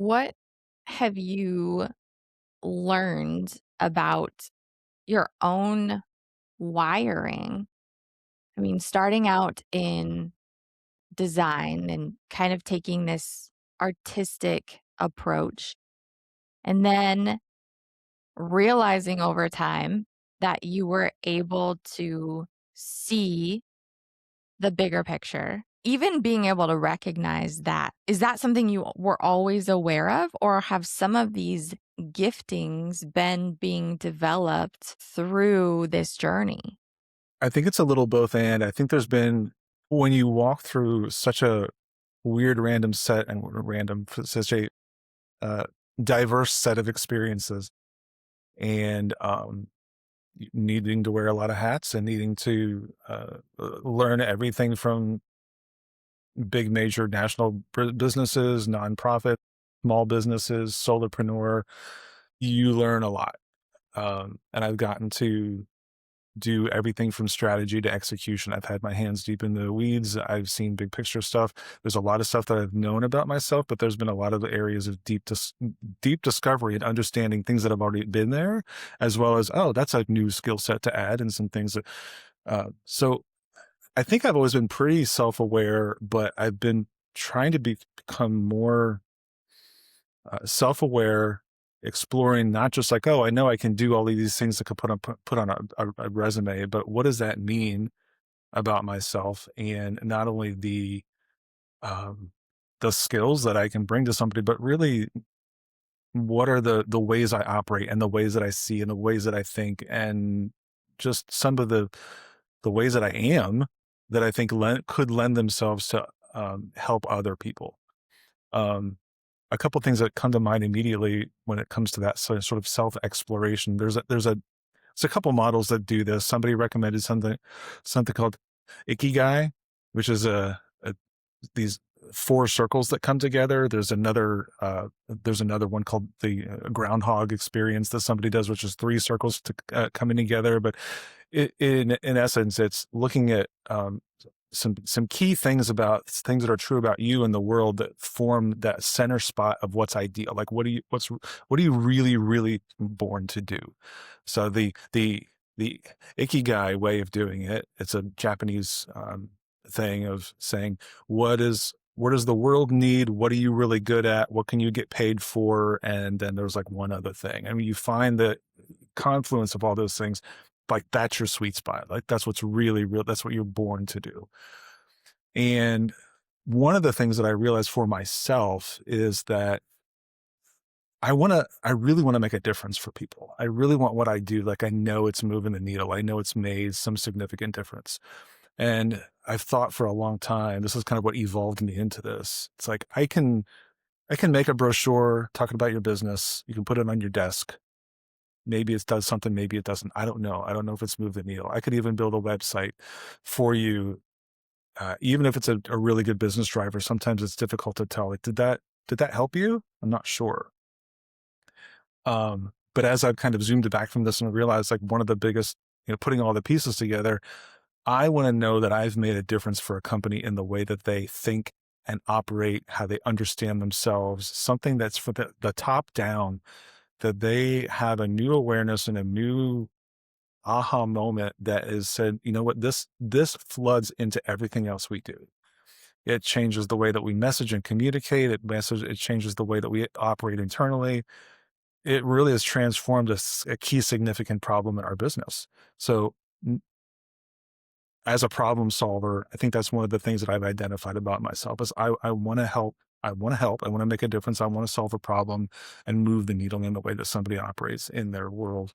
What have you learned about your own wiring? I mean, starting out in design and kind of taking this artistic approach, and then realizing over time that you were able to see the bigger picture, even being able to recognize that. Is that something you were always aware of, or have some of these giftings been being developed through this journey? I think it's a little both and. I think there's been when you walk through such a weird random set and random such a uh, diverse set of experiences and needing to wear a lot of hats and needing to learn everything from big major national businesses, nonprofit, small businesses, solopreneur, you learn a lot. And I've gotten to do everything from strategy to execution. I've had my hands deep in the weeds. I've seen big picture stuff. There's a lot of stuff that I've known about myself, but there's been a lot of areas of deep discovery and understanding things that have already been there, as well as, oh, that's a new skill set to add and some things that, so I think I've always been pretty self-aware, but I've been trying to become more self-aware, exploring not just like, oh, I know I can do all of these things that could put on a resume, but what does that mean about myself? And not only um, the skills that I can bring to somebody, but really what are the ways I operate and the ways that I see and the ways that I think and just some of the ways that I am that I think could lend themselves to help other people. Um, a couple things that come to mind immediately when it comes to that sort of self exploration. There's a couple models that do this. Somebody recommended something called Ikigai, which is a these four circles that come together. There's another one called the groundhog experience that somebody does, which is three circles coming together. But in essence, it's looking at some key things about things that are true about you in the world that form that center spot of what's ideal. Like what are you really born to do? So the ikigai way of doing it, it's a Japanese thing of saying what does the world need? What are you really good at? What can you get paid for? And then there's like one other thing. I mean, you find the confluence of all those things, like that's your sweet spot. Like that's what's really real. That's what you're born to do. And one of the things that I realized for myself is that I really want to make a difference for people. I really want what I do. Like I know it's moving the needle. I know it's made some significant difference. And I've thought for a long time, this is kind of what evolved me into this. It's like I can make a brochure talking about your business. You can put it on your desk. Maybe it does something, maybe it doesn't. I don't know. I don't know if it's moved the needle. I could even build a website for you. Even if it's a really good business driver, sometimes it's difficult to tell. Like, did that help you? I'm not sure. But as I've kind of zoomed back from this and realized like one of the biggest, putting all the pieces together, I want to know that I've made a difference for a company in the way that they think and operate, how they understand themselves, something that's for the top down, that they have a new awareness and a new aha moment that is said, you know what, this floods into everything else we do. It changes the way that we message and communicate. It changes the way that we operate internally. It really has transformed a key significant problem in our business. So as a problem solver, I think that's one of the things that I've identified about myself is I want to help. I want to help. I want to make a difference. I want to solve a problem and move the needle in the way that somebody operates in their world.